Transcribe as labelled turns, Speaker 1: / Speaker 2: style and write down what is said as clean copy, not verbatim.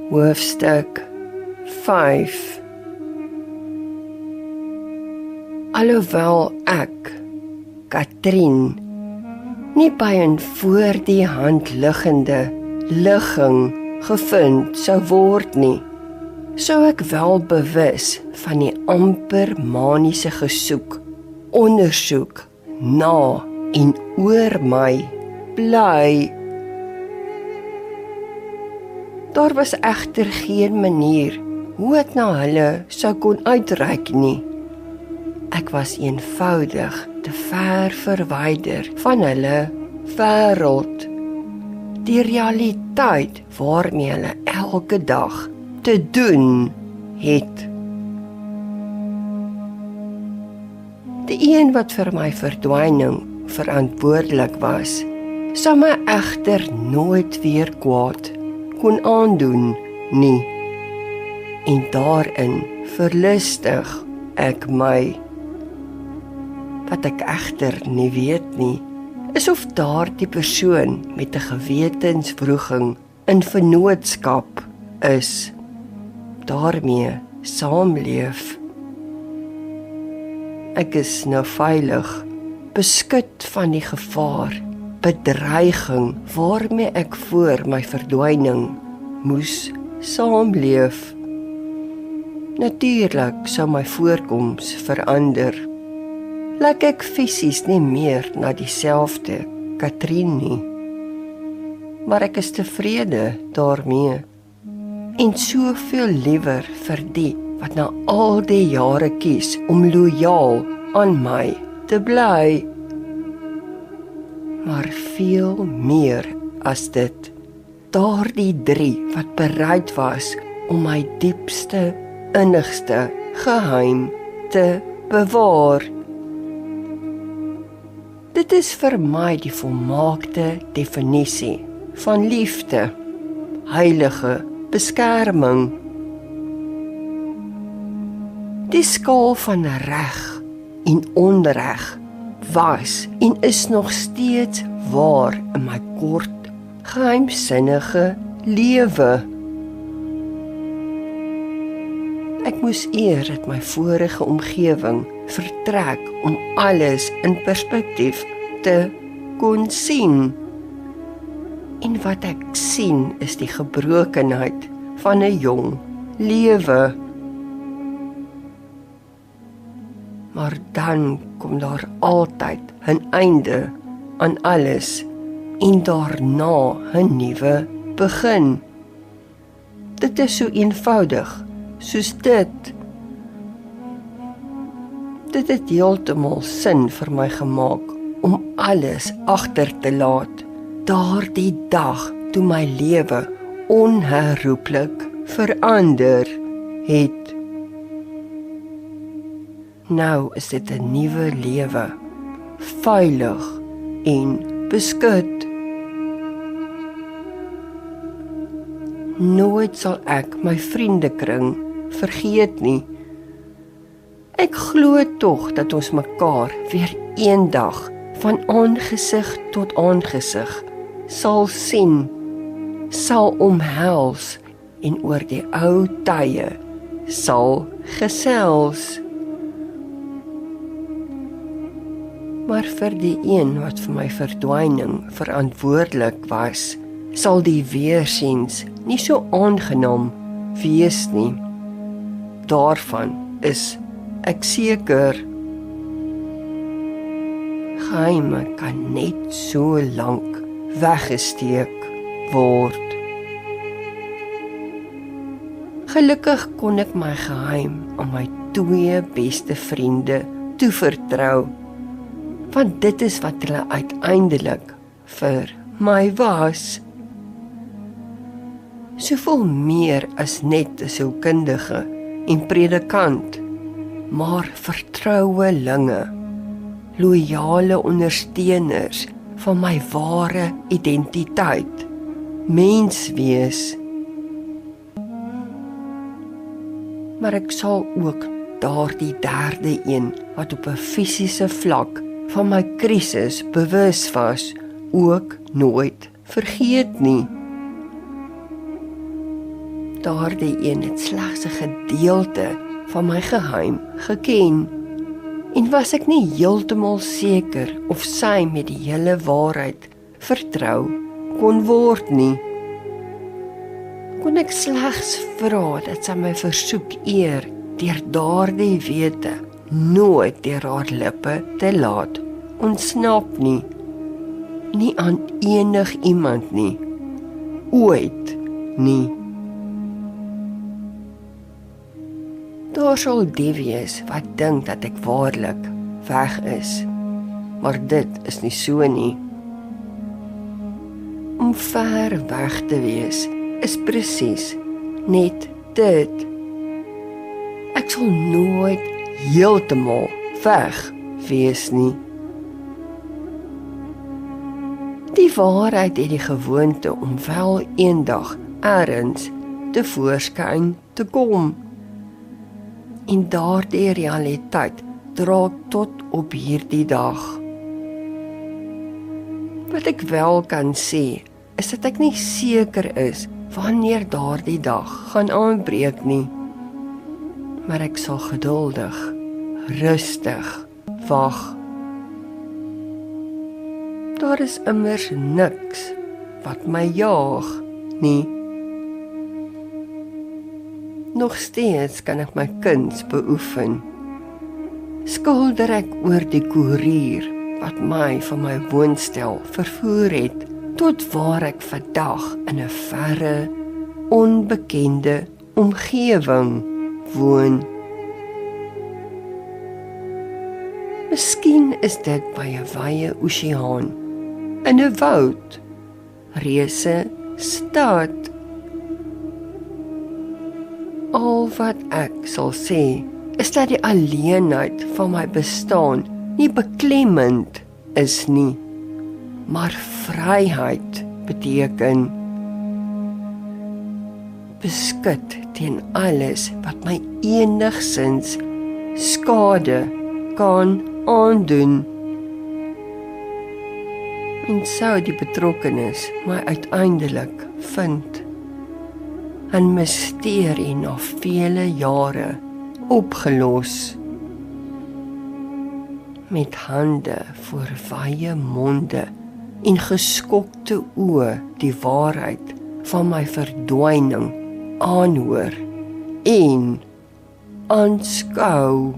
Speaker 1: Hoofstuk 5. Alhoewel ek, Katrien, nie by 'n voor die hand liggende ligging gevind sou word nie, sou ek wel bewus van die amper maniese gesoek, ondersoek, na en oor my bly. Daar was egter geen manier hoe ek na hulle sou kon uitreik nie. Ek was eenvoudig te ver verwyder van hulle wêreld, die realiteit waarmee hulle elke dag te doen het. Die een wat vir my verdwyning verantwoordelik was, sou my egter nooit weer kwaad kon aandoen nie. En daarin verlustig ek my. Wat ek egter nie weet nie, is of daardie persoon met 'n gewetenswroging in vennootskap is, daarmee saamleef. Ek is nou veilig, beskut van die gevaar, bedreiging waarmee ek voor my verdwyning moes saamleef. Natuurlik sou my voorkoms verander. Lyk ek fisies nie meer na dieselfde Katrien nie, maar ek is tevrede daarmee en soveel liewer vir die wat na al die jare kies om lojaal aan my te bly. Maar veel meer as dit, daardie 3 wat bereid was om my diepste, innigste geheim te bewaar. Dit is vir my die volmaakte definisie van liefde, heilige beskerming. Die skaal van reg en onreg was en is nog steeds waar in my kort, geheimsinnige lewe. Ek moes eer uit my vorige omgewing vertrek om alles in perspektief te kon sien. En wat ek sien is die gebrokenheid van 'n jong lewe. Maar dan kom daar altyd 'n einde aan alles en daarna 'n nuwe begin. Dit is so eenvoudig soos dit. Dit het heeltemal sin vir my gemaak om alles agter te laat. Daardie dag toe my lewe onherroepelik verander het. Nou is dit 'n nuwe lewe, veilig en beskut. Nooit sal ek my vriendekring vergeet nie. Ek glo tog dat ons mekaar weer eendag van aangesig tot aangesig sal sien, sal omhels en oor die ou tye sal gesels. Maar vir die een wat vir my verdwyning verantwoordelik was, sal die weersiens nie so aangenaam wees nie. Daarvan is ek seker. Geheime kan net so lank weggesteek word. Gelukkig kon ek my geheim aan my 2 beste vriende toevertrou, want dit is wat hulle uiteindelik vir my was. Soveel meer as net 'n sielkundige en predikant, maar vertrouelinge, loyale ondersteuners van my ware identiteit, mens wees. Maar ek sal ook daardie derde een wat op 'n fisiese vlak van my krisis bewus was, ook nooit vergeet nie. daardie een het slegs 'n gedeelte van my geheim geken. En was ek nie heeltemal seker of sy met die hele waarheid vertrou kon word nie. Kon ek slegs vra dat sy my versoek eer deur daardie wete nooit deur haar lippe te laat ontsnap nie. Nie aan enig iemand nie. Ooit nie. Daar sal die wees wat dink dat ek waarlik weg is, maar dit is nie so nie. Om ver weg te wees is presies net dit. Ek sal nooit heeltemal weg wees nie. Die waarheid het die gewoonte om wel eendag ergens tevoorskyn te kom. En daardie realiteit dra tot op hierdie dag. Wat ek wel kan sê, is dat ek nie seker is wanneer daardie dag gaan aanbreek nie. Maar ek sal geduldig, rustig wag. Daar is immers niks wat my jaag nie. Nog steeds kan ek my kuns beoefen. Skilder ek oor die koerier wat my van my woonstel vervoer het, tot waar ek vandag in 'n verre, onbekende omgewing woon. Miskien is dit by 'n wye oseaan, in 'n woud, reuse stad. Al wat ek sal sê, is dat die alleenheid van my bestaan nie beklemmend is nie, maar vryheid beteken. Beskut teen alles wat my enigsins skade kan aandoen. En sou die betrokkenis my uiteindelik vind, 'n misterie na vele jare opgelos. Met hande voor wye monde en geskokte oë die waarheid van my verdwyning aanhoor en aanskou.